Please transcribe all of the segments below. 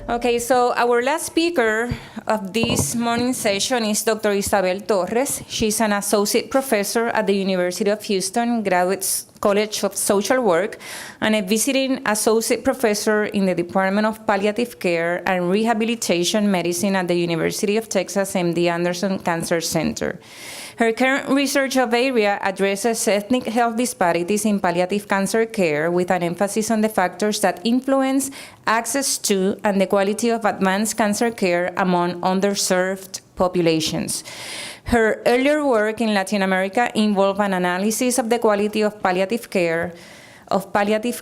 Okay, so our last speaker of this morning session is Dr. Isabel Torres. She's an associate professor at the University of Houston Graduate College of Social Work and a visiting associate professor in the Department of Palliative Care and Rehabilitation Medicine at the University of Texas MD Anderson Cancer Center. Her current research area addresses ethnic health disparities in palliative cancer care with an emphasis on the factors that influence access to and the quality of advanced cancer care among underserved populations. Her earlier work in Latin America involved an analysis of the quality of palliative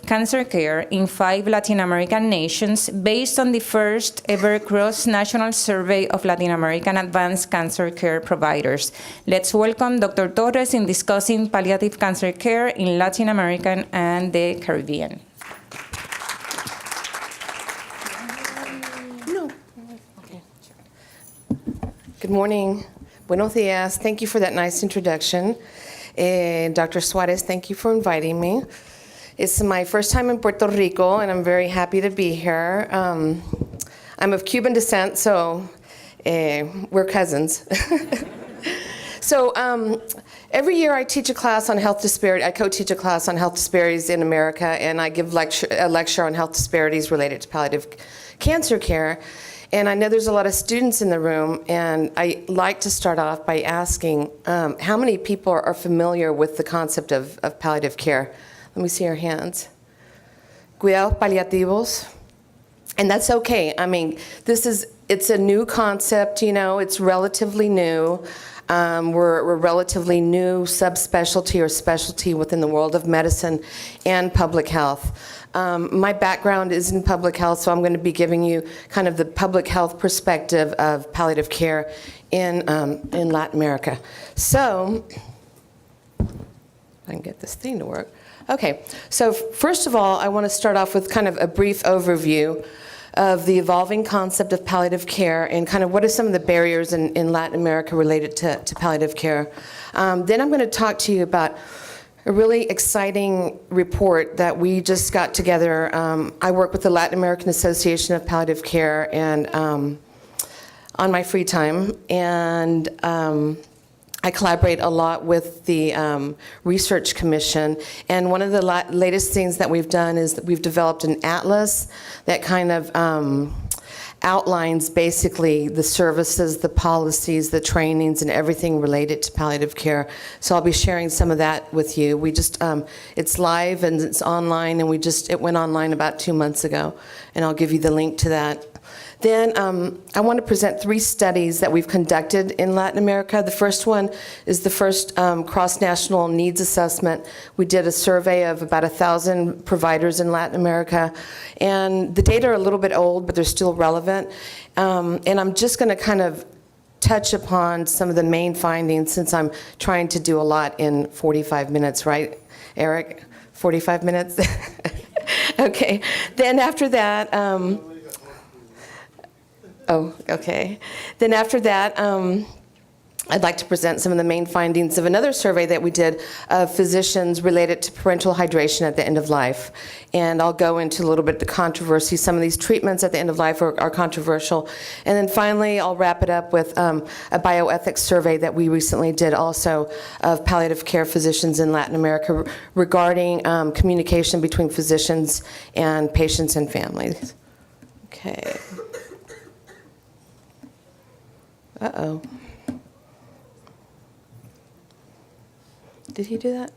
cancer care in 5 Latin American nations based on the first ever cross-national survey of Latin American advanced cancer care providers. Let's welcome Dr. Torres in discussing palliative cancer care in Latin America and the Caribbean. Good morning. Buenos dias. Thank you for that nice introduction. Dr. Suarez, thank you for inviting me. It's my first time in Puerto Rico, and I'm very happy to be here. I'm of Cuban descent, so we're cousins. So every year I teach a class on health disparity. I co-teach a class on health disparities in America, and I give a lecture on health disparities related to palliative cancer care. And I know there's a lot of students in the room, and I like to start off by asking how many people are familiar with the concept of palliative care? Let me see your hands. Cuidados paliativos. And that's okay. I mean, it's a new concept, you know, it's relatively new. We're a relatively new subspecialty or specialty within the world of medicine and public health. My background is in public health, so I'm going to be giving you kind of the public health perspective of palliative care in Latin America. So, if I can get this thing to work. Okay, so first of all, I want to start off with kind of a brief overview of the evolving concept of palliative care and kind of what are some of the barriers in Latin America related to palliative care. Then I'm going to talk to you about a really exciting report that we just got together. I work with the Latin American Association of Palliative Care and on my free time, and I collaborate a lot with the Research Commission, and one of the latest things that we've done is that we've developed an atlas that kind of outlines basically the services, the policies, the trainings, and everything related to palliative care. So I'll be sharing some of that with you. We just, it's live and it's online, and it went online about 2 months ago, and I'll give you the link to that. Then I want to present 3 studies that we've conducted in Latin America. The first one is the first cross-national needs assessment. We did a survey of about 1,000 providers in Latin America, and the data are a little bit old, but they're still relevant. And I'm just going to kind of touch upon some of the main findings since I'm trying to do a lot in 45 minutes, right, Eric? 45 minutes? Okay. Then after that, oh, okay. Then after that, I'd like to present some of the main findings of another survey that we did of physicians related to parenteral hydration at the end of life. And I'll go into a little bit the controversy. Some of these treatments at the end of life are controversial. And then finally, I'll wrap it up with a bioethics survey that we recently did also of palliative care physicians in Latin America regarding communication between physicians and patients and families. Okay. Uh-oh. Did he do that?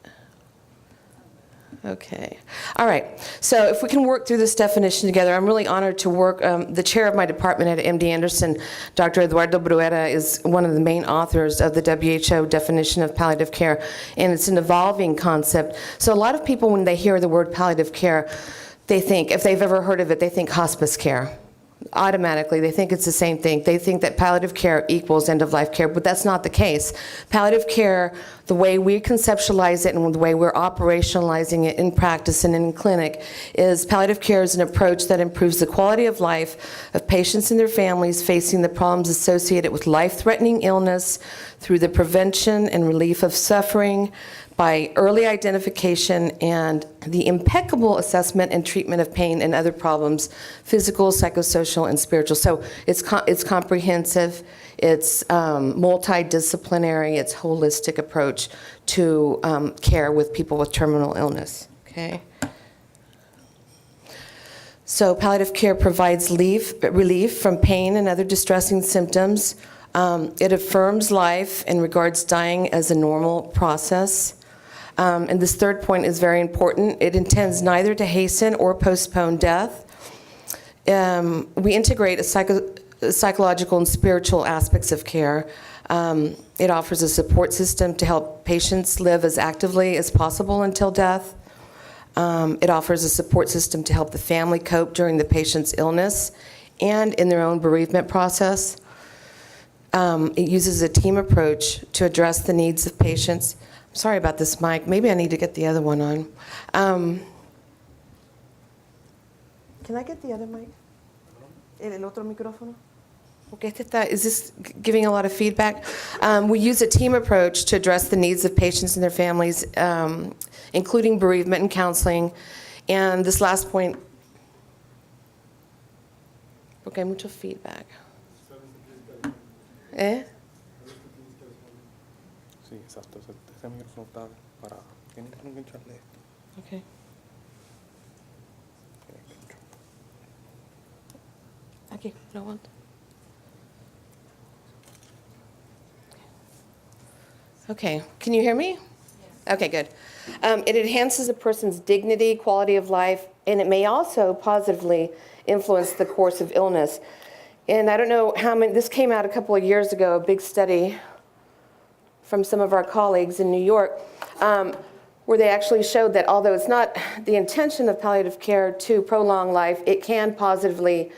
Okay. All right. So if we can work through this definition together, I'm really honored to work. The chair of my department at MD Anderson, Dr. Eduardo Bruera, is one of the main authors of the WHO definition of palliative care, and it's an evolving concept. So a lot of people, when they hear the word palliative care, they think, if they've ever heard of it, they think hospice care. Automatically, they think it's the same thing. They think that palliative care equals end-of-life care, but that's not the case. Palliative care, the way we conceptualize it and the way we're operationalizing it in practice and in clinic, is palliative care is an approach that improves the quality of life of patients and their families facing the problems associated with life-threatening illness through the prevention and relief of suffering, by early identification and the impeccable assessment and treatment of pain and other problems, physical, psychosocial, and spiritual. So it's comprehensive, it's multidisciplinary, it's holistic approach to care with people with terminal illness, okay? So palliative care provides relief from pain and other distressing symptoms. It affirms life and regards dying as a normal process. And this third point is very important. It intends neither to hasten or postpone death. We integrate psychological and spiritual aspects of care. It offers a support system to help patients live as actively as possible until death. It offers a support system to help the family cope during the patient's illness and in their own bereavement process. It uses a team approach to address the needs of patients. I'm sorry about this mic. Maybe I need to get the other one on. Can I get the other mic? El otro micrófono? Okay, is this giving a lot of feedback? We use a team approach to address the needs of patients and their families, including bereavement and counseling. And this last point, porque hay mucho feedback. ¿Eh? Sí, exacto. Ese micrófono está para... Tienes que engancharle esto. Okay. Aquí, lo aguanto. Okay, can you hear me? Okay, good. It enhances a person's dignity, quality of life, and it may also positively influence the course of illness. And I don't know how many, this came out a couple of years ago, a big study from some of our colleagues in New York, where they actually showed that although it's not the intention of palliative care to prolong life, it can positively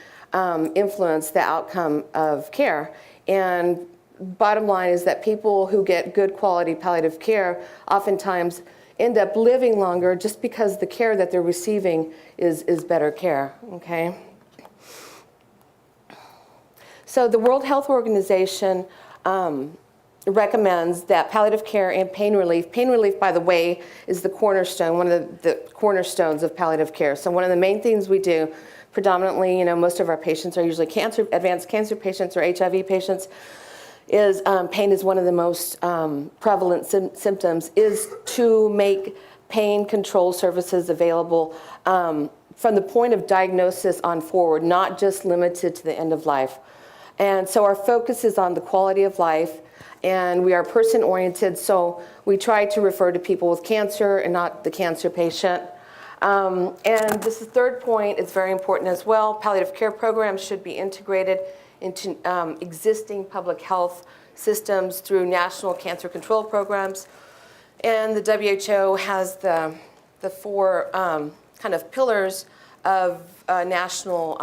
influence the outcome of care. And bottom line is that people who get good quality palliative care oftentimes end up living longer just because the care that they're receiving is better care, okay? So the World Health Organization recommends that palliative care and pain relief, by the way, is the cornerstone, one of the cornerstones of palliative care. So one of the main things we do, predominantly, most of our patients are usually advanced cancer patients or HIV patients, is pain is one of the most prevalent symptoms, is to make pain control services available from the point of diagnosis on forward, not just limited to the end of life. And so our focus is on the quality of life, and we are person-oriented, so we try to refer to people with cancer and not the cancer patient. And this is the third point, it's very important as well. Palliative care programs should be integrated into existing public health systems through national cancer control programs. And the WHO has the four kind of pillars of a national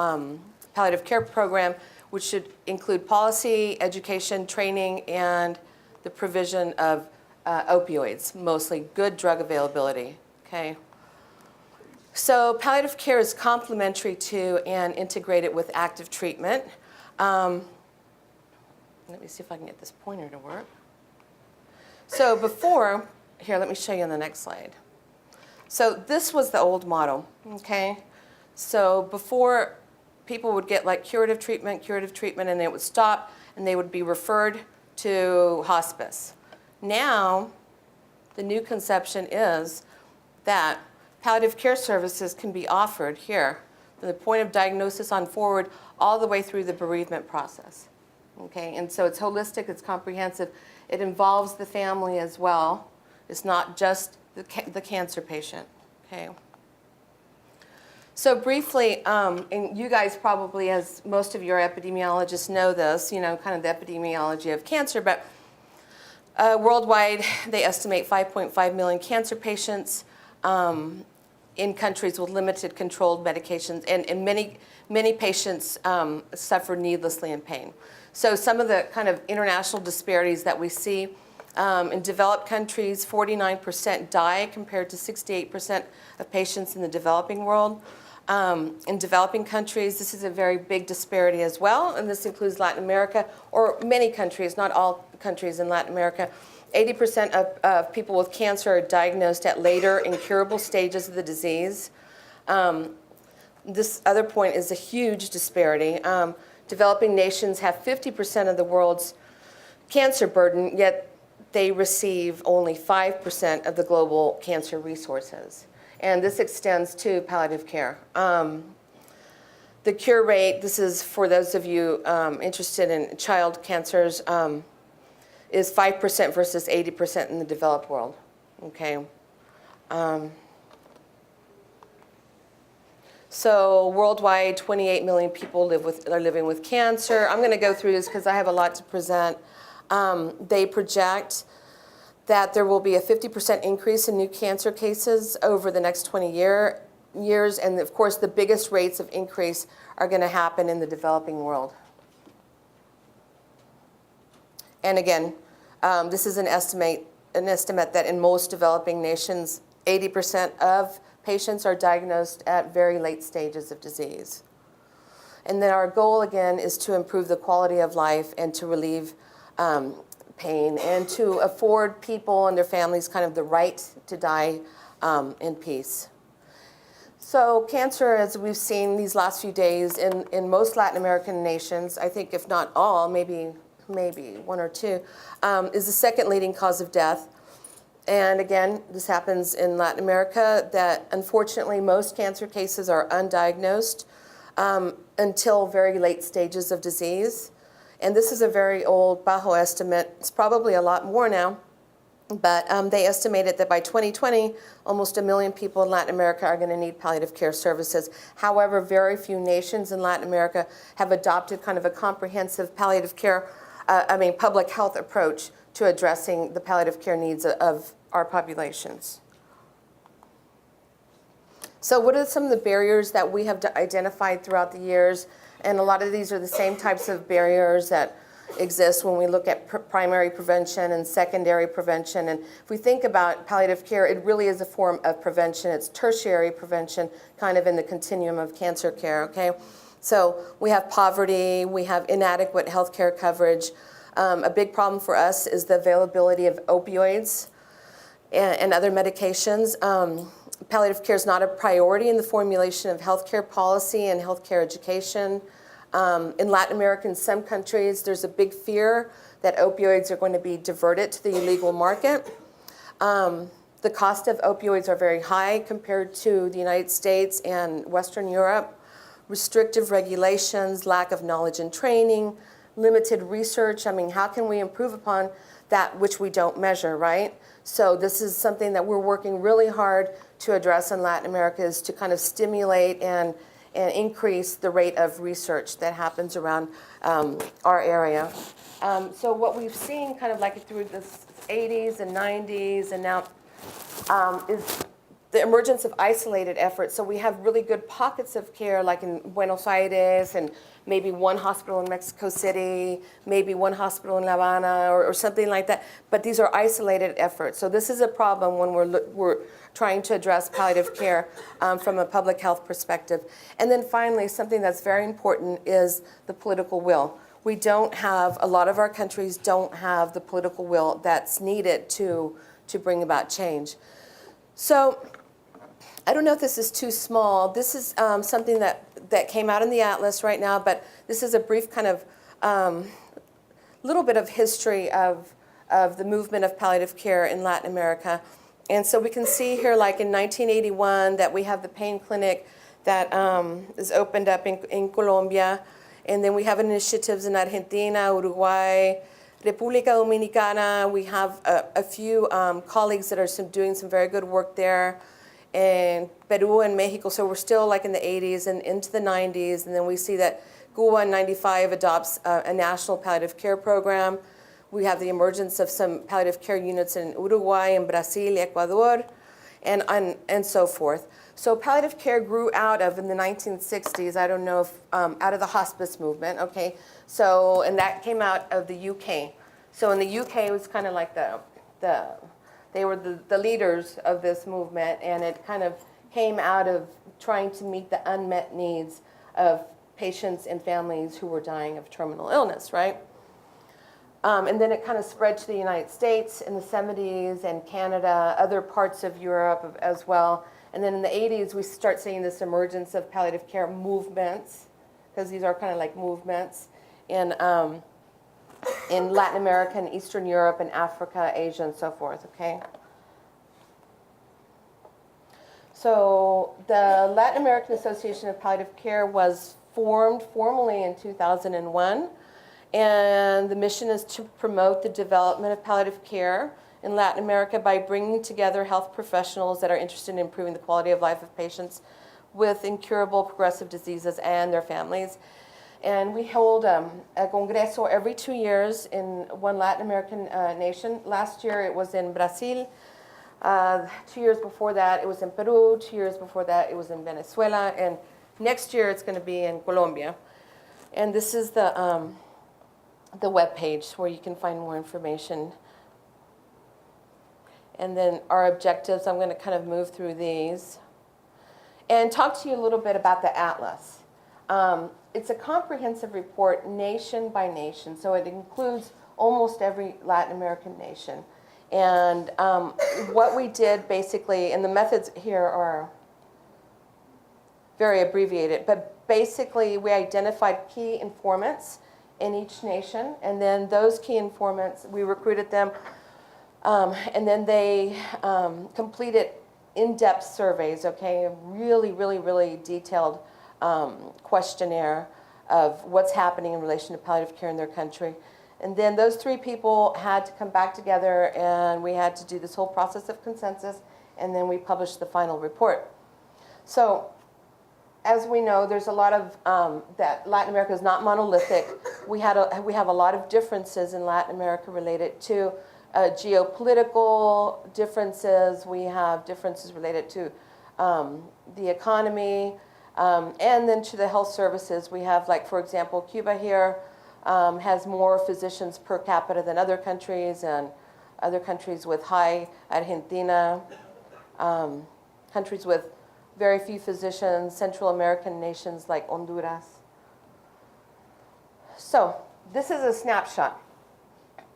palliative care program, which should include policy, education, training, and the provision of opioids, mostly good drug availability, okay? So palliative care is complementary to and integrated with active treatment. Let me see if I can get this pointer to work. So before, here, let me show you on the next slide. So this was the old model, okay? So before, people would get like curative treatment, and it would stop, and they would be referred to hospice. Now, the new conception is that palliative care services can be offered here, from the point of diagnosis on forward, all the way through the bereavement process. Okay, and so it's holistic, it's comprehensive. It involves the family as well. It's not just the cancer patient, okay? So briefly, and you guys probably, as most of your epidemiologists know this, kind of the epidemiology of cancer, but worldwide, they estimate 5.5 million cancer patients in countries with limited controlled medications, and many patients suffer needlessly in pain. So some of the kind of international disparities that we see, in developed countries, 49% die compared to 68% of patients in the developing world. In developing countries, this is a very big disparity as well, and this includes Latin America, or many countries, not all countries in Latin America. 80% of people with cancer are diagnosed at later incurable stages of the disease. This other point is a huge disparity. Developing nations have 50% of the world's cancer burden, yet they receive only 5% of the global cancer resources. And this extends to palliative care. The cure rate, this is for those of you interested in child cancers, is 5% versus 80% in the developed world, okay? So worldwide, 28 million people are living with cancer. I'm gonna go through this because I have a lot to present. They project that there will be a 50% increase in new cancer cases over the next 20 years, and of course the biggest rates of increase are gonna happen in the developing world. And again, this is an estimate that in most developing nations, 80% of patients are diagnosed at very late stages of disease. And then our goal, again, is to improve the quality of life and to relieve pain and to afford people and their families kind of the right to die in peace. So cancer, as we've seen these last few days in most Latin American nations, I think if not all, maybe one or two, is the second leading cause of death. And again, this happens in Latin America, that unfortunately most cancer cases are undiagnosed until very late stages of disease. And this is a very old Bajo estimate. It's probably a lot more now, but they estimated that by 2020, almost 1 million people in Latin America are going to need palliative care services. However, very few nations in Latin America have adopted kind of a comprehensive palliative care, public health approach to addressing the palliative care needs of our populations. So what are some of the barriers that we have identified throughout the years? And a lot of these are the same types of barriers that exist when we look at primary prevention and secondary prevention. And if we think about palliative care, it really is a form of prevention. It's tertiary prevention, kind of in the continuum of cancer care, okay? So we have poverty, we have inadequate healthcare coverage. A big problem for us is the availability of opioids and other medications. Palliative care is not a priority in the formulation of healthcare policy and healthcare education. In Latin America, in some countries, there's a big fear that opioids are going to be diverted to the illegal market. The cost of opioids are very high compared to the United States and Western Europe. Restrictive regulations, lack of knowledge and training, limited research. How can we improve upon that which we don't measure, right? So this is something that we're working really hard to address in Latin America, is to kind of stimulate and increase the rate of research that happens around our area. So what we've seen kind of like through the 80s and 90s and now is the emergence of isolated efforts. So we have really good pockets of care, like in Buenos Aires, and maybe one hospital in Mexico City, maybe one hospital in La Habana, or something like that. But these are isolated efforts. So this is a problem when we're trying to address palliative care from a public health perspective. And then finally, something that's very important is the political will. We don't have, a lot of our countries don't have the political will that's needed to bring about change. So I don't know if this is too small. This is something that came out in the Atlas right now, but this is a brief kind of little bit of history of the movement of palliative care in Latin America. And so we can see here, like in 1981, that we have the pain clinic that is opened up in Colombia. And then we have initiatives in Argentina, Uruguay, República Dominicana. We have a few colleagues that are doing some very good work there. And Peru and Mexico, so we're still like in the 80s and into the 90s. And then we see that Cuba in 95 adopts a national palliative care program. We have the emergence of some palliative care units in Uruguay and Brazil, Ecuador, and so forth. So palliative care grew out of, in the 1960s, I don't know if, out of the hospice movement, okay? So, and that came out of the UK. So in the UK, it was kind of like they were the leaders of this movement, and it kind of came out of trying to meet the unmet needs of patients and families who were dying of terminal illness, right? And then it kind of spread to the United States in the 70s and Canada, other parts of Europe as well. And then in the 80s, we start seeing this emergence of palliative care movements, because these are kind of like movements in Latin America and Eastern Europe and Africa, Asia, and so forth, okay? So the Latin American Association of Palliative Care was formed formally in 2001, and the mission is to promote the development of palliative care in Latin America by bringing together health professionals that are interested in improving the quality of life of patients with incurable progressive diseases and their families. And we hold a congreso every 2 years in one Latin American nation. Last year it was in Brazil. 2 years before that it was in Peru. 2 years before that it was in Venezuela. And next year it's going to be in Colombia. And this is the web page where you can find more information. And then our objectives, I'm going to kind of move through these and talk to you a little bit about the atlas. It's a comprehensive report nation by nation, so it includes almost every Latin American nation. And what we did basically, and the methods here are very abbreviated, but basically we identified key informants in each nation, and then those key informants, we recruited them, and then they completed in-depth surveys, okay, a really detailed questionnaire of what's happening in relation to palliative care in their country. And then those 3 people had to come back together, and we had to do this whole process of consensus, and then we published the final report. So, as we know, there's a lot of, that Latin America is not monolithic. We have a lot of differences in Latin America related to geopolitical differences. We have differences related to the economy, and then to the health services. We have, like, for example, Cuba here has more physicians per capita than other countries, and other countries with high, Argentina, countries with very few physicians, Central American nations like Honduras. So this is a snapshot.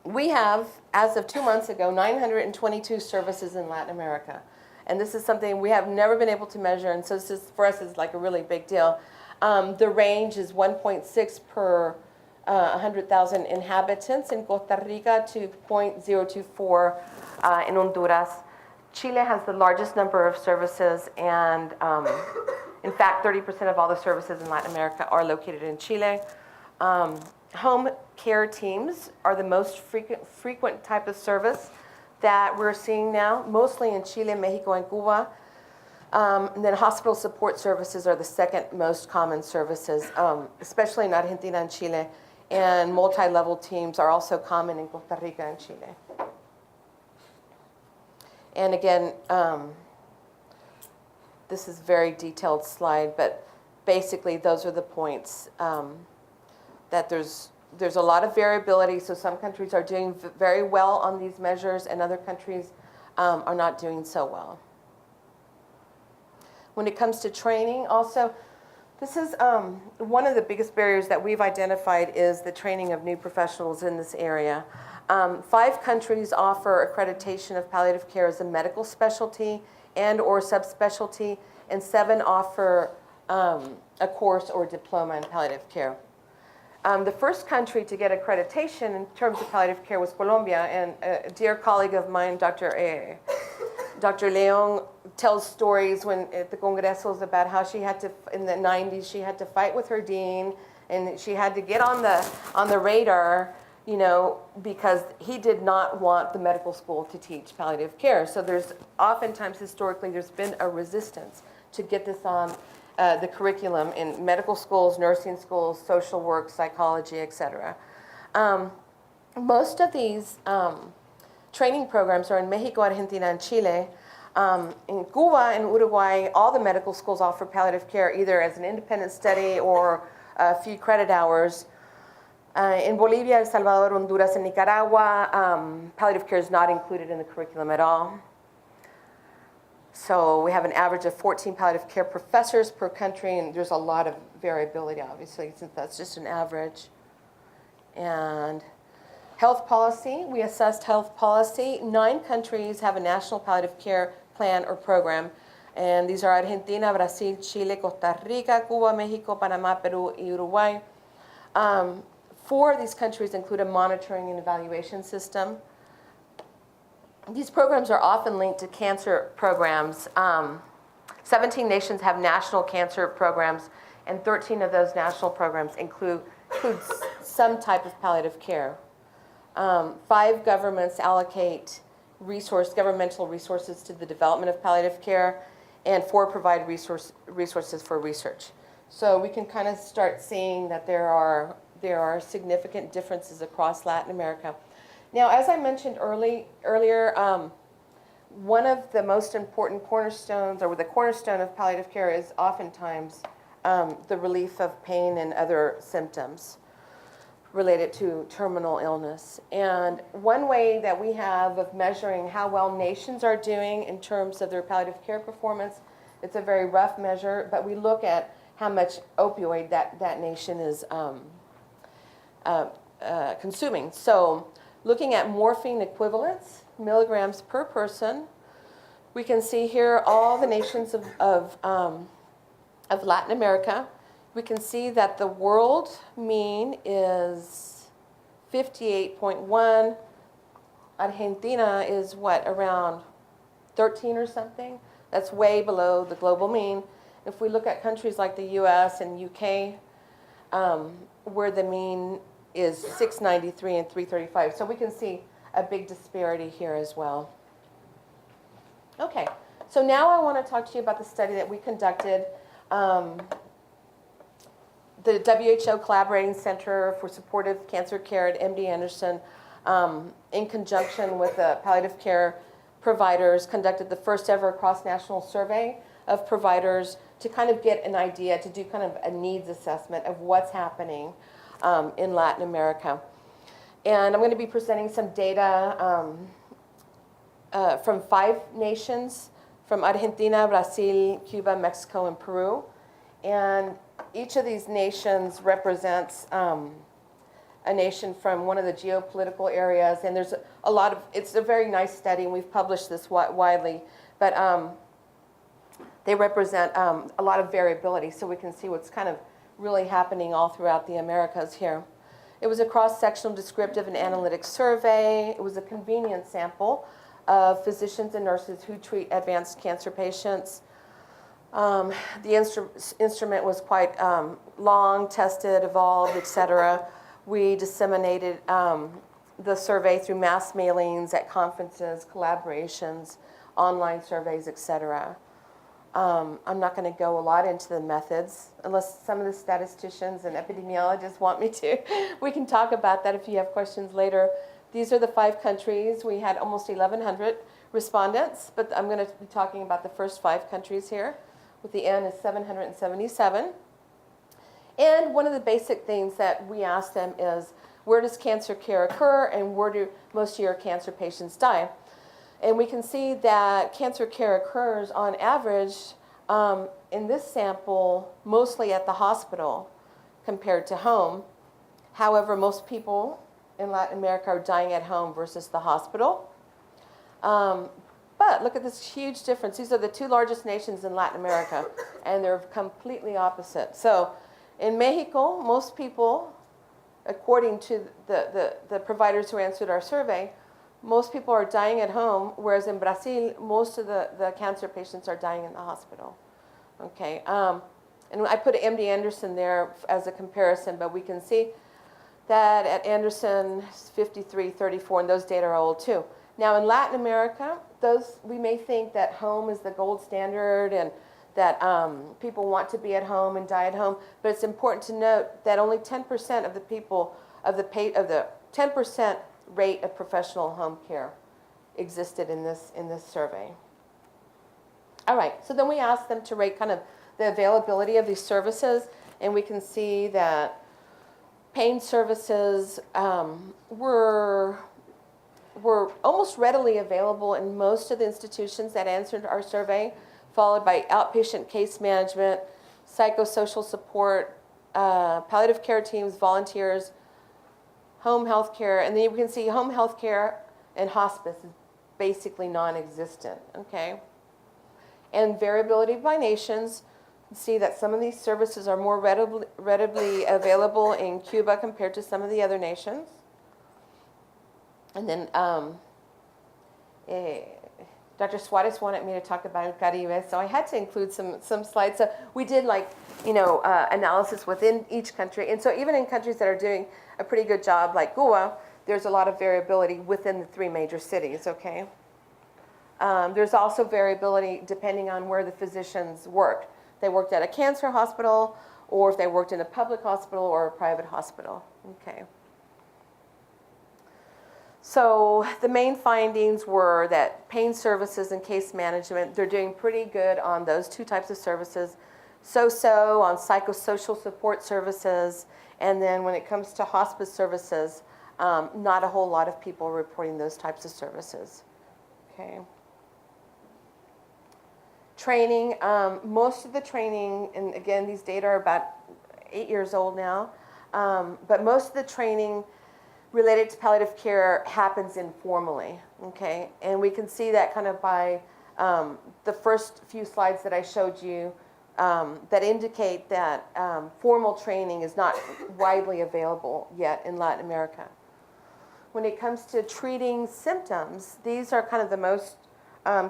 We have, as of 2 months ago, 922 services in Latin America. And this is something we have never been able to measure, and so this is, for us, is like a really big deal. The range is 1.6 per 100,000 inhabitants in Costa Rica to 0.024 in Honduras. Chile has the largest number of services, and in fact, 30% of all the services in Latin America are located in Chile. Home care teams are the most frequent type of service that we're seeing now, mostly in Chile, Mexico, and Cuba. And then hospital support services are the second most common services, especially in Argentina and Chile. And multi-level teams are also common in Costa Rica and Chile. And again, this is a very detailed slide, but basically those are the points, that there's a lot of variability. So some countries are doing very well on these measures, and other countries are not doing so well. When it comes to training also, this is one of the biggest barriers that we've identified is the training of new professionals in this area. 5 countries offer accreditation of palliative care as a medical specialty and or subspecialty, and 7 offer a course or diploma in palliative care. The first country to get accreditation in terms of palliative care was Colombia, and a dear colleague of mine, Dr. Leon, tells stories when at the congresos about how she had to, in the 90s, she had to fight with her dean, and she had to get on the radar, you know, because he did not want the medical school to teach palliative care. So there's oftentimes, historically, there's been a resistance to get this on the curriculum in medical schools, nursing schools, social work, psychology, etc. Most of these training programs are in Mexico, Argentina, and Chile. In Cuba and Uruguay, all the medical schools offer palliative care either as an independent study or a few credit hours. In Bolivia, El Salvador, Honduras, and Nicaragua, palliative care is not included in the curriculum at all. So we have an average of 14 palliative care professors per country, and there's a lot of variability, obviously, since that's just an average. And Health policy, we assessed health policy. 9 countries have a national palliative care plan or program. And these are Argentina, Brazil, Chile, Costa Rica, Cuba, Mexico, Panama, Peru, and Uruguay. 4 of these countries include a monitoring and evaluation system. These programs are often linked to cancer programs. 17 nations have national cancer programs, and 13 of those national programs include some type of palliative care. 5 governments allocate governmental resources to the development of palliative care, and 4 provide resources for research. So we can kind of start seeing that there are significant differences across Latin America. Now, as I mentioned earlier, one of the most important cornerstones, or the cornerstone of palliative care, is oftentimes the relief of pain and other symptoms related to terminal illness. And one way that we have of measuring how well nations are doing in terms of their palliative care performance, it's a very rough measure, but we look at how much opioid that nation is consuming. So looking at morphine equivalents, milligrams per person, we can see here all the nations of Latin America. We can see that the world mean is 58.1. Argentina is what, around 13 or something? That's way below the global mean. If we look at countries like the US and UK, where the mean is 693 and 335. So we can see a big disparity here as well. Okay, so now I want to talk to you about the study that we conducted. The WHO Collaborating Center for Supportive Cancer Care at MD Anderson, in conjunction with the palliative care providers, conducted the first ever cross-national survey of providers to kind of get an idea, to do kind of a needs assessment of what's happening in Latin America. And I'm going to be presenting some data from 5 nations, from Argentina, Brazil, Cuba, Mexico, and Peru. And each of these nations represents a nation from one of the geopolitical areas. And there's a lot of, it's a very nice study, and we've published this widely, but they represent a lot of variability, so we can see what's kind of really happening all throughout the Americas here. It was a cross-sectional descriptive and analytic survey. It was a convenient sample of physicians and nurses who treat advanced cancer patients. The instrument was quite long, tested, evolved, etc. We disseminated the survey through mass mailings at conferences, collaborations, online surveys, etc. I'm not going to go a lot into the methods, unless some of the statisticians and epidemiologists want me to. We can talk about that if you have questions later. These are the 5 countries. We had almost 1,100 respondents, but I'm going to be talking about the first 5 countries here, with the N is 777. And one of the basic things that we asked them is, where does cancer care occur, and where do most of your cancer patients die? And we can see that cancer care occurs on average in this sample mostly at the hospital compared to home. However, most people in Latin America are dying at home versus the hospital. But look at this huge difference. These are the 2 largest nations in Latin America, and they're completely opposite. So in Mexico, most people, according to the providers who answered our survey, most people are dying at home, whereas in Brazil, most of the cancer patients are dying in the hospital. Okay, and I put MD Anderson there as a comparison, but we can see that at Anderson, 53, 34, and those data are old too. Now in Latin America, we may think that home is the gold standard and that people want to be at home and die at home, but it's important to note that only 10% of the people, of the 10% rate of professional home care existed in this survey. All right, so then we asked them to rate kind of the availability of these services, and we can see that pain services were almost readily available in most of the institutions that answered our survey, followed by outpatient case management, psychosocial support, palliative care teams, volunteers, home health care, and then you can see home health care and hospice is basically non-existent, okay? And variability by nations, you see that some of these services are more readily available in Cuba compared to some of the other nations. And then Dr. Suarez wanted me to talk about El Caribe, so I had to include some slides. So we did analysis within each country. And so even in countries that are doing a pretty good job, like Cuba, there's a lot of variability within the 3 major cities, okay? There's also variability depending on where the physicians worked. They worked at a cancer hospital, or if they worked in a public hospital or a private hospital, okay? So the main findings were that pain services and case management, they're doing pretty good on those 2 types of services. So-so on psychosocial support services. And then when it comes to hospice services, not a whole lot of people reporting those types of services. Okay. Training, most of the training, and again, these data are about 8 years old now, but most of the training related to palliative care happens informally, okay? And we can see that kind of by the first few slides that I showed you that indicate that formal training is not widely available yet in Latin America. When it comes to treating symptoms, these are kind of the most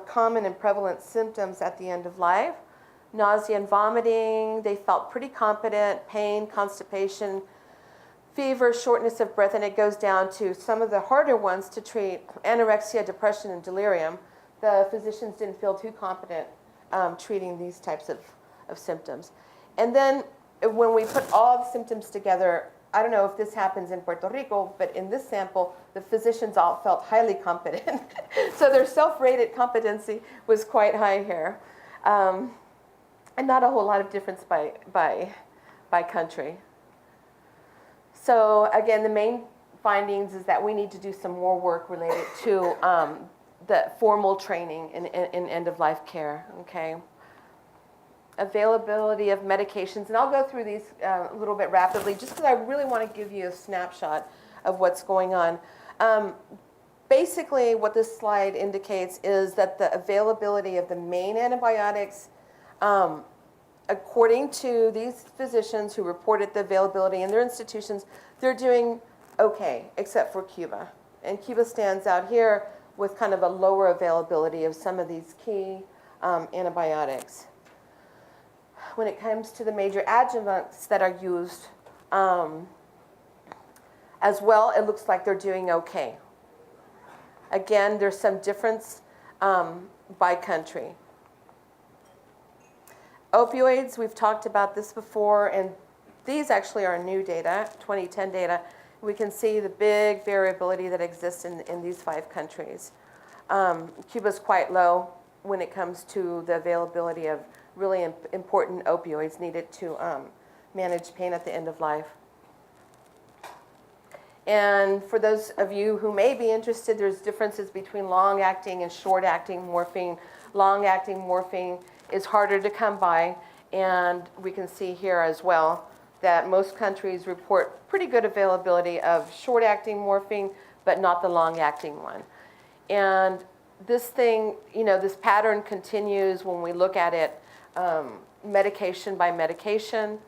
common and prevalent symptoms at the end of life. Nausea and vomiting, they felt pretty competent, pain, constipation, fever, shortness of breath, and it goes down to some of the harder ones to treat, anorexia, depression, and delirium. The physicians didn't feel too competent treating these types of symptoms. And then when we put all the symptoms together, I don't know if this happens in Puerto Rico, but in this sample, the physicians all felt highly competent. So their self-rated competency was quite high here. And not a whole lot of difference by country. So again, the main findings is that we need to do some more work related to the formal training in end-of-life care, okay? Availability of medications, and I'll go through these a little bit rapidly just because I really want to give you a snapshot of what's going on. Basically, what this slide indicates is that the availability of the main antibiotics, according to these physicians who reported the availability in their institutions, they're doing okay, except for Cuba. And Cuba stands out here with kind of a lower availability of some of these key antibiotics. When it comes to the major adjuvants that are used as well, it looks like they're doing okay. Again, there's some difference by country. Opioids, we've talked about this before, and these actually are new data, 2010 data. We can see the big variability that exists in these 5 countries. Cuba's quite low when it comes to the availability of really important opioids needed to manage pain at the end of life. And for those of you who may be interested, there's differences between long-acting and short-acting morphine. Long-acting morphine is harder to come by, and we can see here as well that most countries report pretty good availability of short-acting morphine, but not the long-acting one. And this thing, this pattern continues when we look at it medication by medication.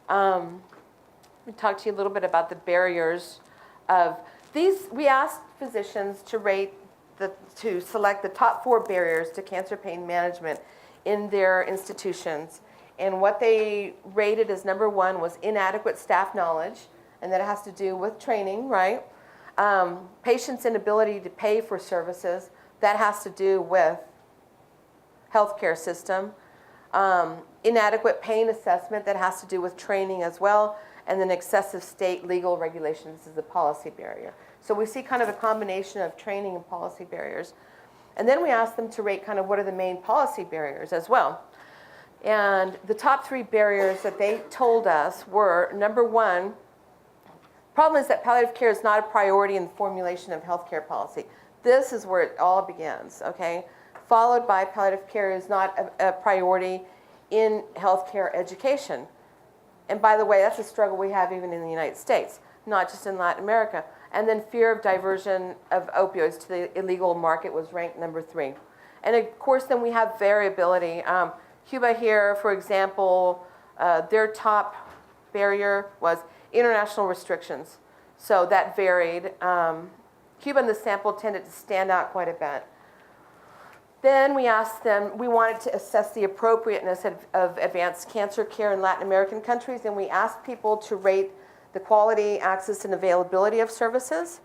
We talked to you a little bit about the barriers of these. We asked physicians to select the top 4 barriers to cancer pain management in their institutions. And what they rated as number 1 was inadequate staff knowledge, and that has to do with training, right? Patients' inability to pay for services, that has to do with healthcare system. Inadequate pain assessment, that has to do with training as well, and then excessive state legal regulations is a policy barrier. So we see kind of a combination of training and policy barriers. And then we asked them to rate kind of what are the main policy barriers as well. And the top 3 barriers that they told us were, number 1, problem is that palliative care is not a priority in the formulation of healthcare policy. This is where it all begins, okay? Followed by palliative care is not a priority in healthcare education. And by the way, that's a struggle we have even in the United States, not just in Latin America. And then fear of diversion of opioids to the illegal market was ranked number 3. And of course, then we have variability. Cuba here, for example, their top barrier was international restrictions. So that varied. Cuba in the sample tended to stand out quite a bit. Then we asked them, we wanted to assess the appropriateness of advanced cancer care in Latin American countries, and we asked people to rate the quality, access, and availability of services.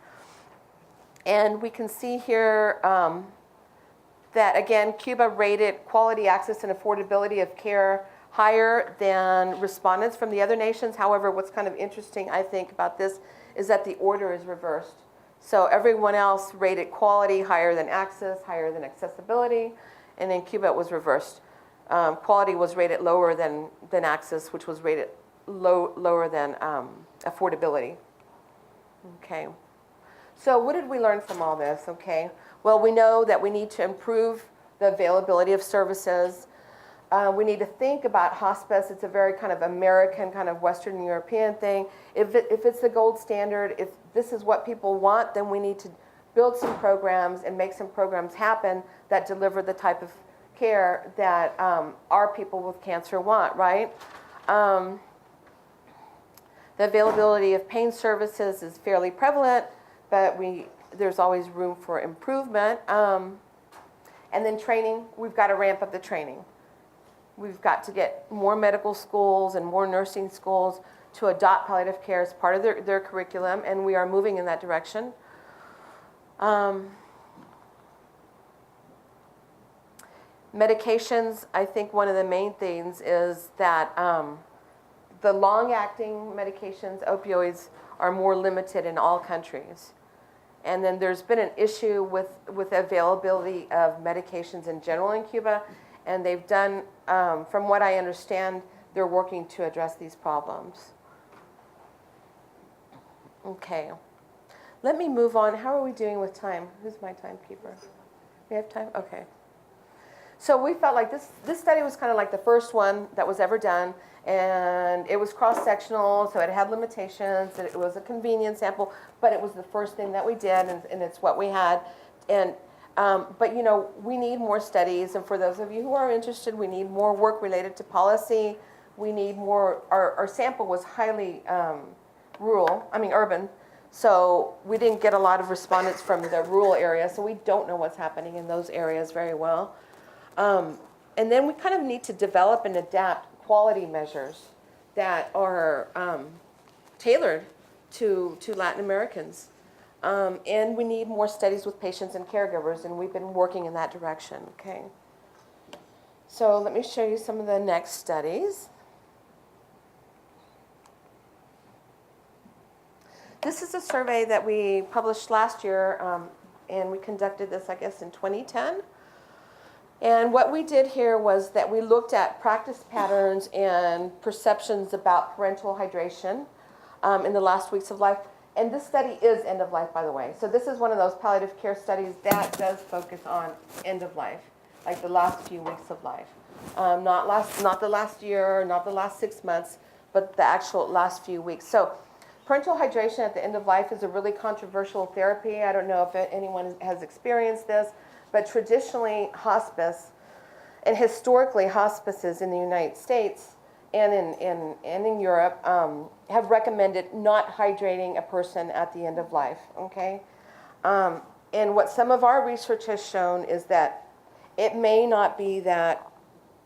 And we can see here that, again, Cuba rated quality, access, and affordability of care higher than respondents from the other nations. However, what's kind of interesting, I think, about this is that the order is reversed. So everyone else rated quality higher than access, higher than accessibility, and in Cuba it was reversed. Quality was rated lower than access, which was rated lower than affordability. Okay. So what did we learn from all this? Okay. Well, we know that we need to improve the availability of services. We need to think about hospice. It's a very kind of American, kind of Western European thing. If it's the gold standard, if this is what people want, then we need to build some programs and make some programs happen that deliver the type of care that our people with cancer want, right? The availability of pain services is fairly prevalent, but there's always room for improvement. And then training, we've got to ramp up the training. We've got to get more medical schools and more nursing schools to adopt palliative care as part of their curriculum, and we are moving in that direction. Medications, I think one of the main things is that the long-acting medications, opioids, are more limited in all countries. And then there's been an issue with availability of medications in general in Cuba, and they've done, from what I understand, they're working to address these problems. Okay. Let me move on. How are we doing with time? Who's my timekeeper? We have time? Okay. So we felt like this study was kind of like the first one that was ever done, and it was cross-sectional, so it had limitations, and it was a convenience sample, but it was the first thing that we did, and it's what we had. And but, you know, we need more studies, and for those of you who are interested, we need more work related to policy. We need more, our sample was highly urban, so we didn't get a lot of respondents from the rural area, so we don't know what's happening in those areas very well. And then we kind of need to develop and adapt quality measures that are tailored to Latin Americans. And we need more studies with patients and caregivers, and we've been working in that direction, okay? So let me show you some of the next studies. This is a survey that we published last year, and we conducted this, I guess, in 2010. And what we did here was that we looked at practice patterns and perceptions about parenteral hydration in the last weeks of life. And this study is end of life, by the way. So this is one of those palliative care studies that does focus on end of life, like the last few weeks of life. Not the last year, not the last 6 months, but the actual last few weeks. So parenteral hydration at the end of life is a really controversial therapy. I don't know if anyone has experienced this, but traditionally hospice, and historically hospices in the United States and in Europe have recommended not hydrating a person at the end of life, okay? And what some of our research has shown is that it may not be that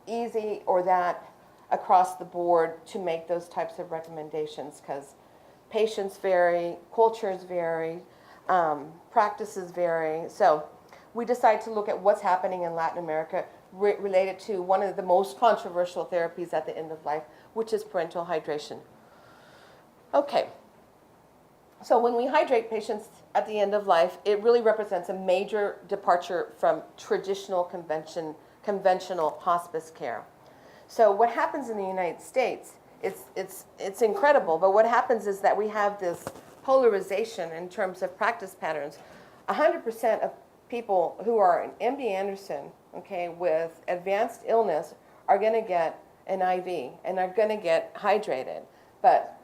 easy or that across the board to make those types of recommendations, because patients vary, cultures vary, practices vary. So we decided to look at what's happening in Latin America related to one of the most controversial therapies at the end of life, which is parenteral hydration. Okay, so when we hydrate patients at the end of life, it really represents a major departure from traditional conventional hospice care. So what happens in the United States, it's incredible, but what happens is that we have this polarization in terms of practice patterns. 100% of people who are in MD Anderson, okay, with advanced illness are going to get an IV and are going to get hydrated. But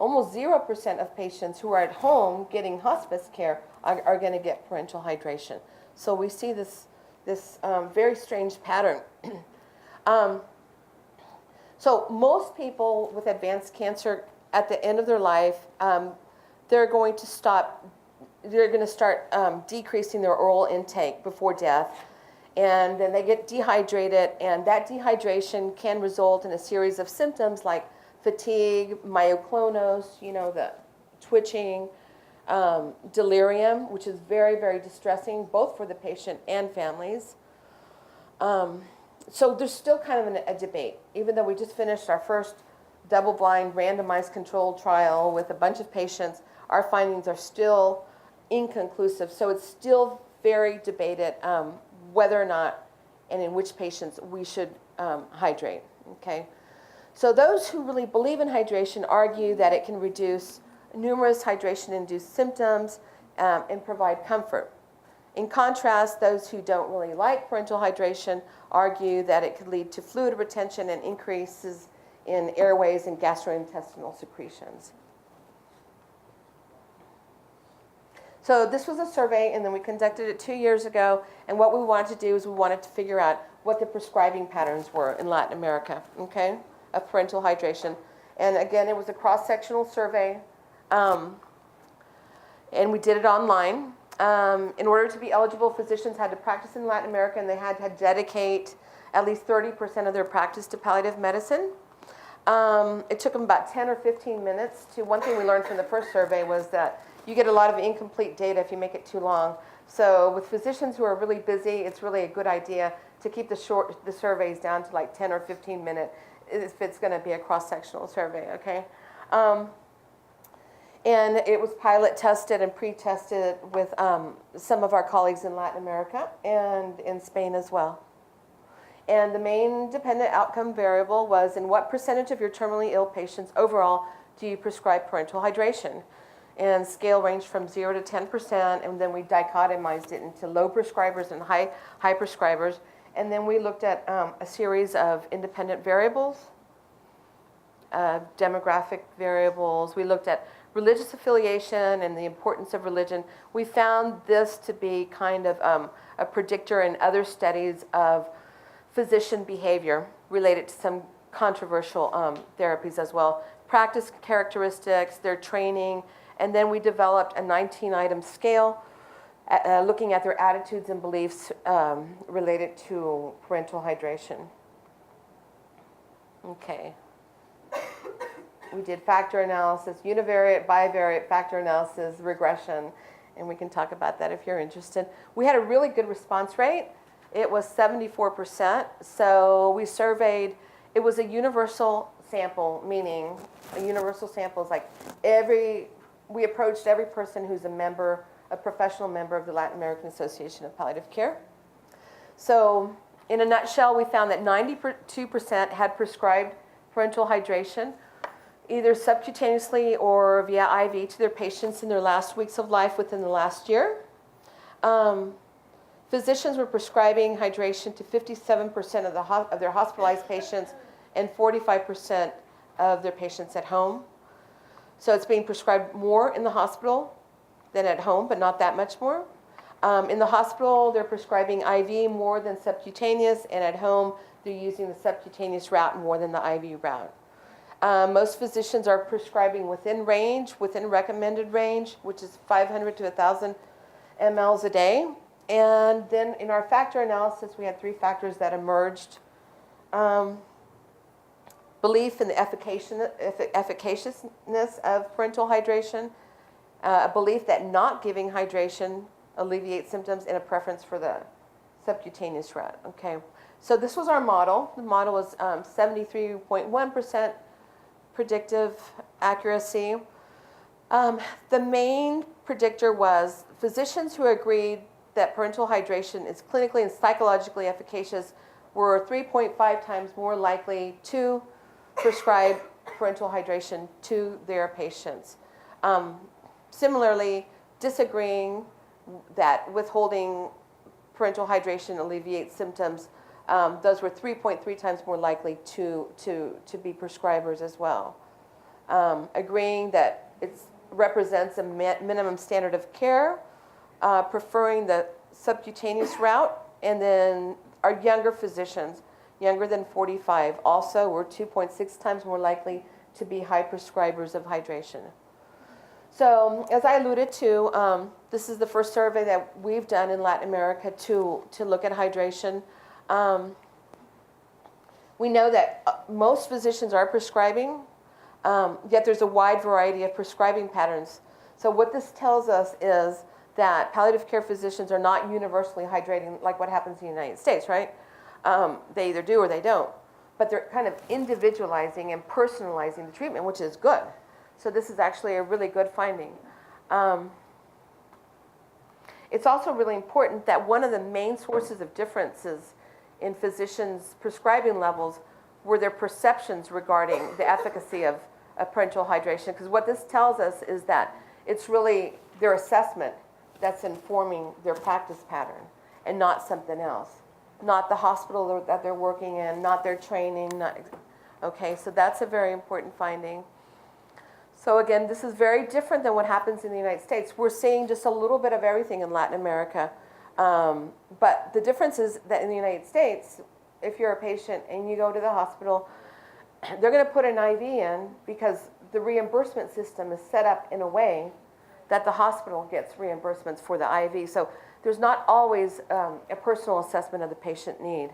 almost 0% of patients who are at home getting hospice care are going to get parenteral hydration. So we see this very strange pattern. So most people with advanced cancer at the end of their life, they're going to start decreasing their oral intake before death. And then they get dehydrated, and that dehydration can result in a series of symptoms like fatigue, myoclonus, the twitching, delirium, which is very, very distressing, both for the patient and families. So there's still kind of a debate. Even though we just finished our first double-blind, randomized controlled trial with a bunch of patients, our findings are still inconclusive. So it's still very debated whether or not and in which patients we should hydrate, okay? So those who really believe in hydration argue that it can reduce numerous hydration-induced symptoms and provide comfort. In contrast, those who don't really like parenteral hydration argue that it could lead to fluid retention and increases in airways and gastrointestinal secretions. So this was a survey, and then we conducted it 2 years ago, and what we wanted to do is we wanted to figure out what the prescribing patterns were in Latin America, okay, of parenteral hydration. And again, it was a cross-sectional survey, and we did it online. In order to be eligible, physicians had to practice in Latin America, and they had to dedicate at least 30% of their practice to palliative medicine. It took them about 10 or 15 minutes to, one thing we learned from the first survey was that you get a lot of incomplete data if you make it too long. So with physicians who are really busy, it's really a good idea to keep the surveys down to like 10 or 15 minutes if it's going to be a cross-sectional survey, okay? And it was pilot tested and pre-tested with some of our colleagues in Latin America and in Spain as well. And the main dependent outcome variable was in what percentage of your terminally ill patients overall do you prescribe parenteral hydration? And scale ranged from 0 to 10%, and then we dichotomized it into low prescribers and high prescribers. And then we looked at a series of independent variables, demographic variables. We looked at religious affiliation and the importance of religion. We found this to be kind of a predictor in other studies of physician behavior related to some controversial therapies as well. Practice characteristics, their training, and then we developed a 19-item scale looking at their attitudes and beliefs related to parenteral hydration. Okay. We did factor analysis, univariate, bivariate factor analysis, regression, and we can talk about that if you're interested. We had a really good response rate. It was 74%. So we surveyed, it was a universal sample, meaning a universal sample is like we approached every person who's a professional member of the Latin American Association of Palliative Care. So in a nutshell, we found that 92% had prescribed parenteral hydration, either subcutaneously or via IV to their patients in their last weeks of life within the last year. Physicians were prescribing hydration to 57% of their hospitalized patients and 45% of their patients at home. So it's being prescribed more in the hospital than at home, but not that much more. In the hospital, they're prescribing IV more than subcutaneous, and at home, they're using the subcutaneous route more than the IV route. Most physicians are prescribing within recommended range, which is 500 to 1,000 mLs a day. And then in our factor analysis, we had 3 factors that emerged. Belief in the efficaciousness of parenteral hydration, a belief that not giving hydration alleviates symptoms, and a preference for the subcutaneous route. Okay, so this was our model. The model was 73.1% predictive accuracy. The main predictor was physicians who agreed that parenteral hydration is clinically and psychologically efficacious were 3.5 times more likely to prescribe parenteral hydration to their patients. Similarly, disagreeing that withholding parenteral hydration alleviates symptoms, those were 3.3 times more likely to be prescribers as well. agreeing that it represents a minimum standard of care, preferring the subcutaneous route, and then our younger physicians, younger than 45, also were 2.6 times more likely to be high prescribers of hydration. So as I alluded to, this is the first survey that we've done in Latin America to look at hydration. We know that most physicians are prescribing, yet there's a wide variety of prescribing patterns. So what this tells us is that palliative care physicians are not universally hydrating like what happens in the United States, right? They either do or they don't. But they're kind of individualizing and personalizing the treatment, which is good. So this is actually a really good finding. It's also really important that one of the main sources of differences in physicians' prescribing levels were their perceptions regarding the efficacy of parenteral hydration. Because what this tells us is that it's really their assessment that's informing their practice pattern and not something else. Not the hospital that they're working in, not their training. Okay, so that's a very important finding. So again, this is very different than what happens in the United States. We're seeing just a little bit of everything in Latin America. But the difference is that in the United States, if you're a patient and you go to the hospital, they're going to put an IV in because the reimbursement system is set up in a way that the hospital gets reimbursements for the IV. So there's not always a personal assessment of the patient need.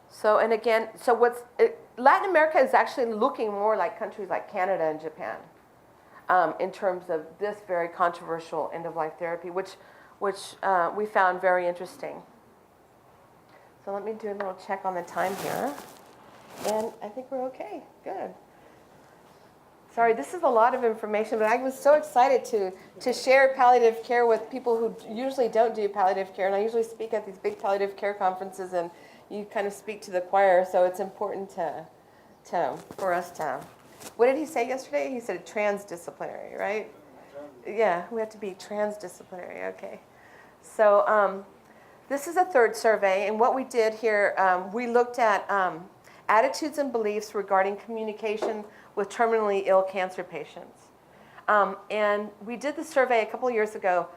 So, and again, Latin America is actually looking more like countries like Canada and Japan in terms of this very controversial end-of-life therapy, which we found very interesting. So let me do a little check on the time here. And I think we're okay. Good. Sorry, this is a lot of information, but I was so excited to share palliative care with people who usually don't do palliative care. And I usually speak at these big palliative care conferences, and you kind of speak to the choir, so it's important for us to. What did he say yesterday? He said transdisciplinary, right? Yeah, we have to be transdisciplinary, okay. So this is a third survey, and what we did here, we looked at attitudes and beliefs regarding communication with terminally ill cancer patients. And we did the survey a couple of years ago,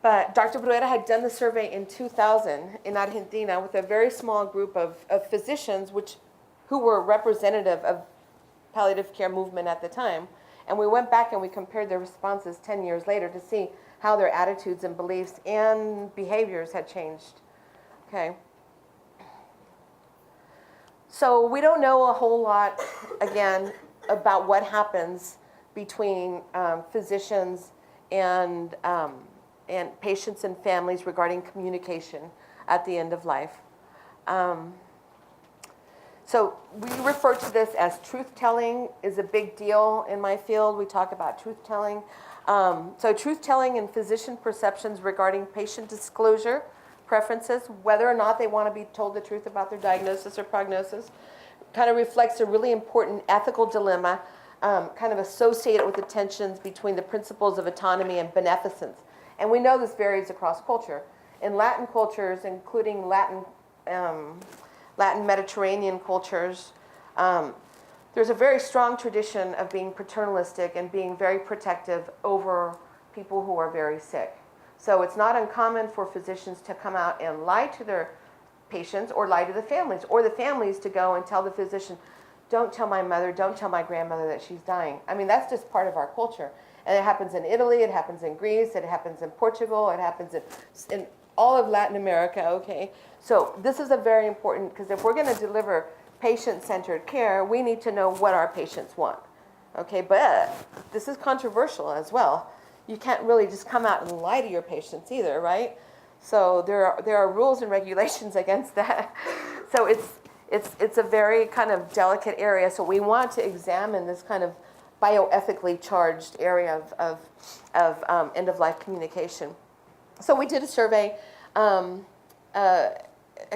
but Dr. Bruera had done the survey in 2000 in Argentina with a very small group of physicians who were representative of palliative care movement at the time. And we went back and we compared their responses 10 years later to see how their attitudes and beliefs and behaviors had changed. Okay. So we don't know a whole lot, again, about what happens between physicians and patients and families regarding communication at the end of life. So we refer to this as truth-telling is a big deal in my field. We talk about truth-telling. So truth-telling and physician perceptions regarding patient disclosure preferences, whether or not they want to be told the truth about their diagnosis or prognosis, kind of reflects a really important ethical dilemma, kind of associated with the tensions between the principles of autonomy and beneficence. And we know this varies across culture. In Latin cultures, including Latin Mediterranean cultures, there's a very strong tradition of being paternalistic and being very protective over people who are very sick. So it's not uncommon for physicians to come out and lie to their patients or lie to the families, or the families to go and tell the physician, don't tell my mother, don't tell my grandmother that she's dying. I mean, that's just part of our culture. And it happens in Italy, it happens in Greece, it happens in Portugal, it happens in all of Latin America, okay? So this is a very important, because if we're going to deliver patient-centered care, we need to know what our patients want, okay? But this is controversial as well. You can't really just come out and lie to your patients either, right? So there are rules and regulations against that. So it's a very kind of delicate area. So we want to examine this kind of bioethically charged area of end-of-life communication. So we did a survey a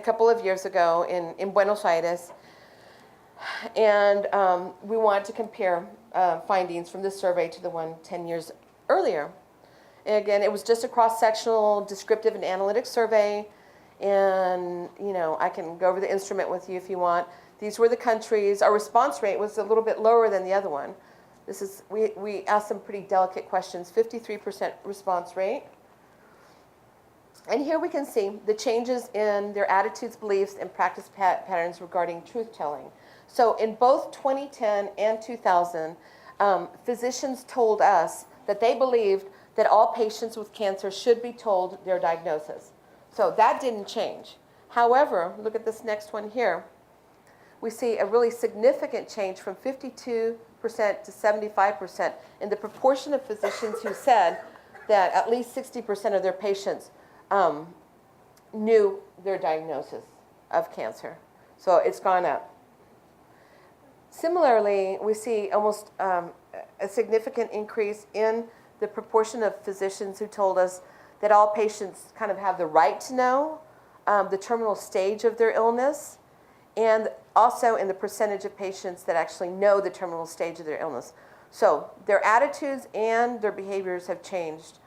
couple of years ago in Buenos Aires, and we wanted to compare findings from this survey to the one 10 years earlier. And again, it was just a cross-sectional, descriptive, and analytic survey. And, you know, I can go over the instrument with you if you want. These were the countries. Our response rate was a little bit lower than the other one. This is, we asked some pretty delicate questions, 53% response rate. And here we can see the changes in their attitudes, beliefs, and practice patterns regarding truth-telling. So in both 2010 and 2000, physicians told us that they believed that all patients with cancer should be told their diagnosis. So that didn't change. However, look at this next one here. We see a really significant change from 52% to 75% in the proportion of physicians who said that at least 60% of their patients knew their diagnosis of cancer. So it's gone up. Similarly, we see almost a significant increase in the proportion of physicians who told us that all patients kind of have the right to know the terminal stage of their illness, and also in the percentage of patients that actually know the terminal stage of their illness. So their attitudes and their behaviors have changed.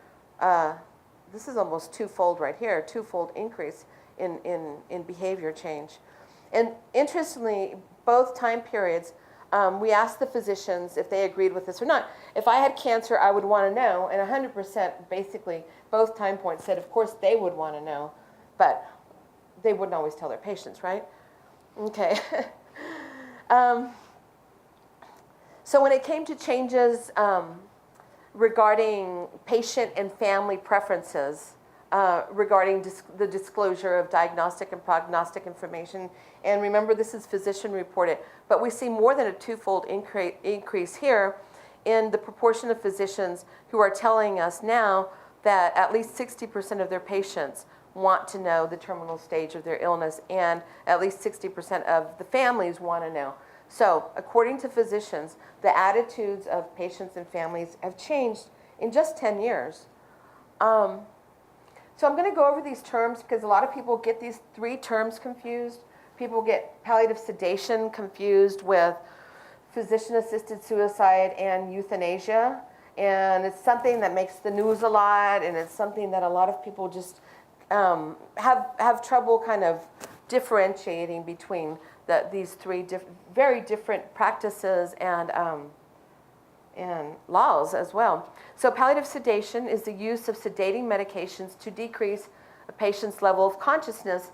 This is almost twofold right here, twofold increase in behavior change. And interestingly, both time periods, we asked the physicians if they agreed with this or not. If I had cancer, I would want to know, and 100% basically, both time points said, of course, they would want to know, but they wouldn't always tell their patients, right? Okay. So when it came to changes regarding patient and family preferences, regarding the disclosure of diagnostic and prognostic information, and remember this is physician reported, but we see more than a twofold increase here in the proportion of physicians who are telling us now that at least 60% of their patients want to know the terminal stage of their illness, and at least 60% of the families want to know. So according to physicians, the attitudes of patients and families have changed in just 10 years. So I'm going to go over these terms because a lot of people get these three terms confused. People get palliative sedation confused with physician-assisted suicide and euthanasia. And it's something that makes the news a lot, and it's something that a lot of people just have trouble kind of differentiating between these three very different practices and laws as well. So palliative sedation is the use of sedating medications to decrease a patient's level of consciousness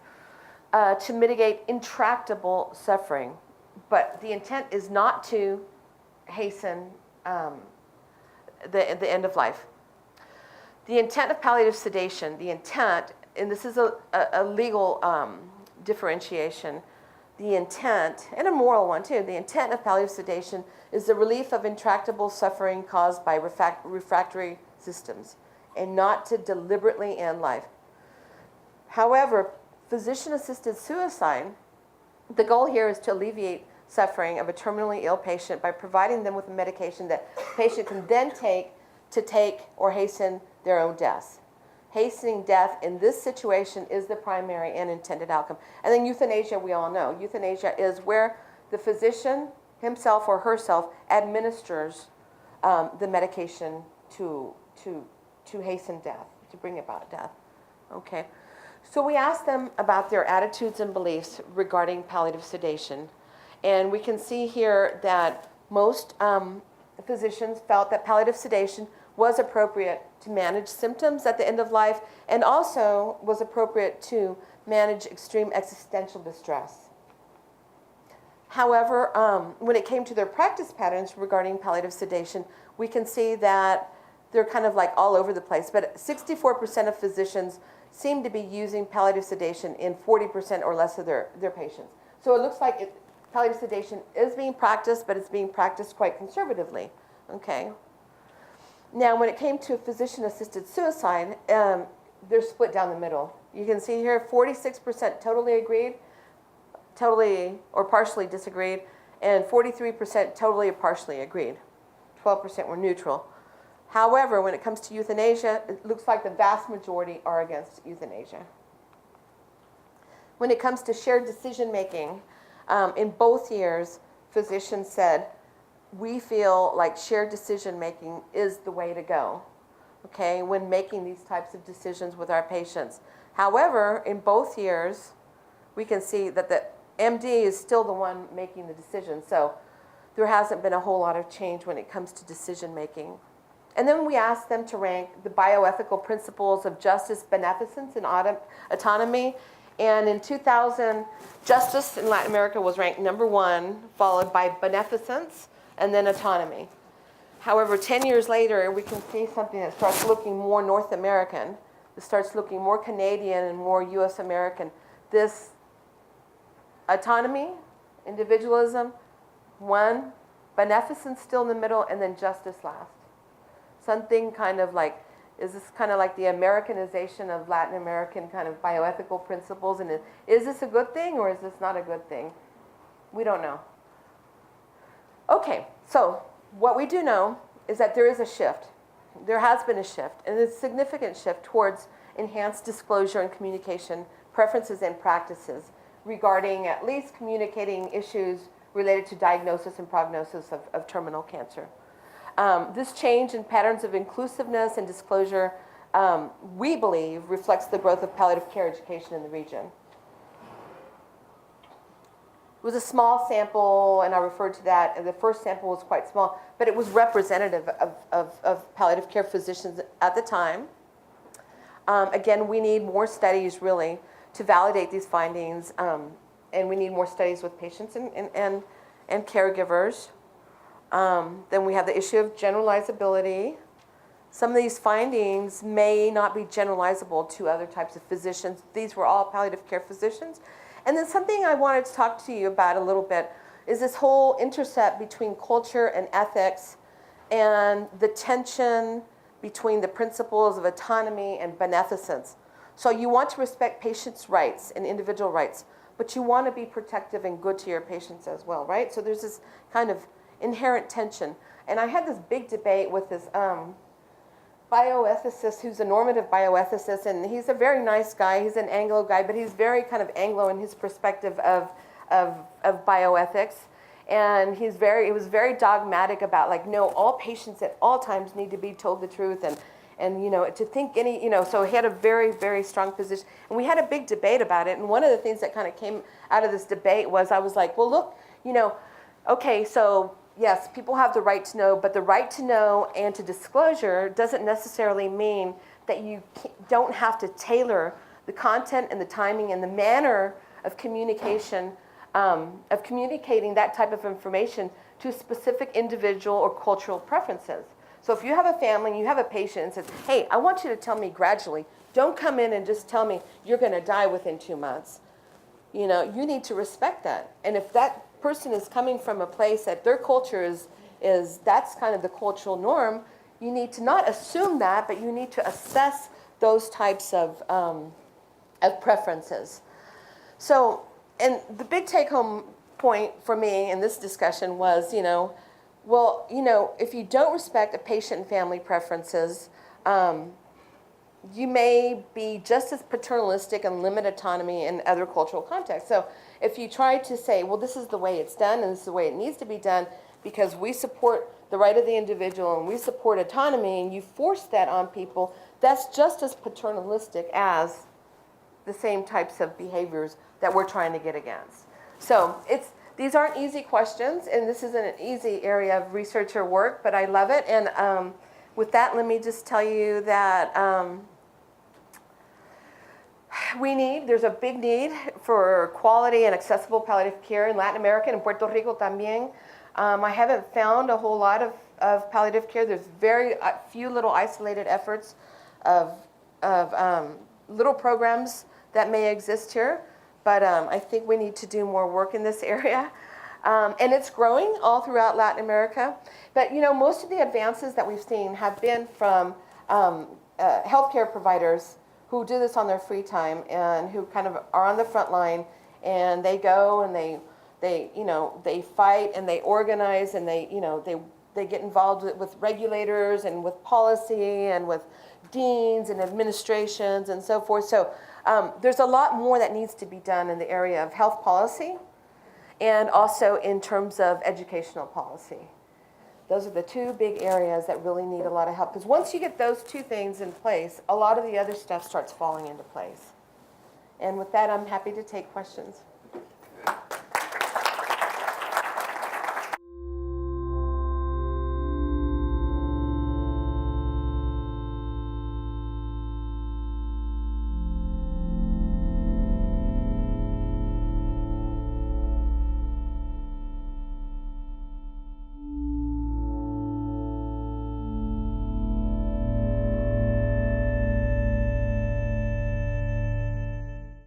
to mitigate intractable suffering. But the intent is not to hasten the end of life. The intent of palliative sedation, the intent, and this is a legal differentiation, the intent, and a moral one too, the intent of palliative sedation is the relief of intractable suffering caused by refractory systems, and not to deliberately end life. However, physician-assisted suicide, the goal here is to alleviate suffering of a terminally ill patient by providing them with a medication that the patient can then take or hasten their own death. Hastening death in this situation is the primary and intended outcome. And then euthanasia, we all know. Euthanasia is where the physician himself or herself administers the medication to hasten death, to bring about death. Okay. So we asked them about their attitudes and beliefs regarding palliative sedation. And we can see here that most physicians felt that palliative sedation was appropriate to manage symptoms at the end of life, and also was appropriate to manage extreme existential distress. However, when it came to their practice patterns regarding palliative sedation, we can see that they're kind of like all over the place, but 64% of physicians seem to be using palliative sedation in 40% or less of their patients. So it looks like palliative sedation is being practiced, but it's being practiced quite conservatively. Okay. Now, when it came to physician-assisted suicide, they're split down the middle. You can see here 46% totally agreed, totally or partially disagreed, and 43% totally or partially agreed. 12% were neutral. However, when it comes to euthanasia, it looks like the vast majority are against euthanasia. When it comes to shared decision-making, in both years, physicians said, we feel like shared decision-making is the way to go, okay, when making these types of decisions with our patients. However, in both years, we can see that the MD is still the one making the decision. So there hasn't been a whole lot of change when it comes to decision making. And then we asked them to rank the bioethical principles of justice, beneficence, and autonomy. And in 2000, justice in Latin America was ranked number 1, followed by beneficence, and then autonomy. However, 10 years later, we can see something that starts looking more North American. It starts looking more Canadian and more US American. This autonomy, individualism, 1, beneficence still in the middle, and then justice last. Something kind of like, is this kind of like the Americanization of Latin American kind of bioethical principles? And is this a good thing or is this not a good thing? We don't know. Okay, so what we do know is that there is a shift. There has been a shift, and it's a significant shift towards enhanced disclosure and communication, preferences and practices regarding at least communicating issues related to diagnosis and prognosis of terminal cancer. This change in patterns of inclusiveness and disclosure, we believe, reflects the growth of palliative care education in the region. It was a small sample, and I referred to that, and the first sample was quite small, but it was representative of palliative care physicians at the time. Again, we need more studies, really, to validate these findings, and we need more studies with patients and caregivers. Then we have the issue of generalizability. Some of these findings may not be generalizable to other types of physicians. These were all palliative care physicians. And then something I wanted to talk to you about a little bit is this whole intercept between culture and ethics and the tension between the principles of autonomy and beneficence. So you want to respect patients' rights and individual rights, but you want to be protective and good to your patients as well, right? So there's this kind of inherent tension. And I had this big debate with this bioethicist who's a normative bioethicist, and he's a very nice guy. He's an Anglo guy, but he's very kind of Anglo in his perspective of bioethics. And he was very dogmatic about, like, no, all patients at all times need to be told the truth, and you know, to think any, you know, so he had a very, very strong position. And we had a big debate about it. And one of the things that kind of came out of this debate was, I was like, well, look, you know, okay, so yes, people have the right to know, but the right to know and to disclosure doesn't necessarily mean that you don't have to tailor the content and the timing and the manner of communication, of communicating that type of information to a specific individual or cultural preferences. So if you have a family and you have a patient and says, hey, I want you to tell me gradually, don't come in and just tell me you're going to die within 2 months. You know, you need to respect that. And if that person is coming from a place that their culture is that's kind of the cultural norm, you need to not assume that, but you need to assess those types of preferences. So, and the big take-home point for me in this discussion was, you know, well, you know, if you don't respect a patient and family preferences, you may be just as paternalistic and limit autonomy in other cultural contexts. So if you try to say, well, this is the way it's done and this is the way it needs to be done because we support the right of the individual and we support autonomy, and you force that on people, that's just as paternalistic as the same types of behaviors that we're trying to get against. So these aren't easy questions, and this isn't an easy area of research or work, but I love it. And with that, let me just tell you that there's a big need for quality and accessible palliative care in Latin America and Puerto Rico también. I haven't found a whole lot of palliative care. There's very few little isolated efforts of little programs that may exist here, but I think we need to do more work in this area. And it's growing all throughout Latin America. But you know, most of the advances that we've seen have been from healthcare providers who do this on their free time and who kind of are on the front line, and they go and they fight and they organize and they get involved with regulators and with policy and with deans and administrations and so forth. So there's a lot more that needs to be done in the area of health policy and also in terms of educational policy. Those are the two big areas that really need a lot of help. Because once you get those two things in place, a lot of the other stuff starts falling into place. And with that, I'm happy to take questions.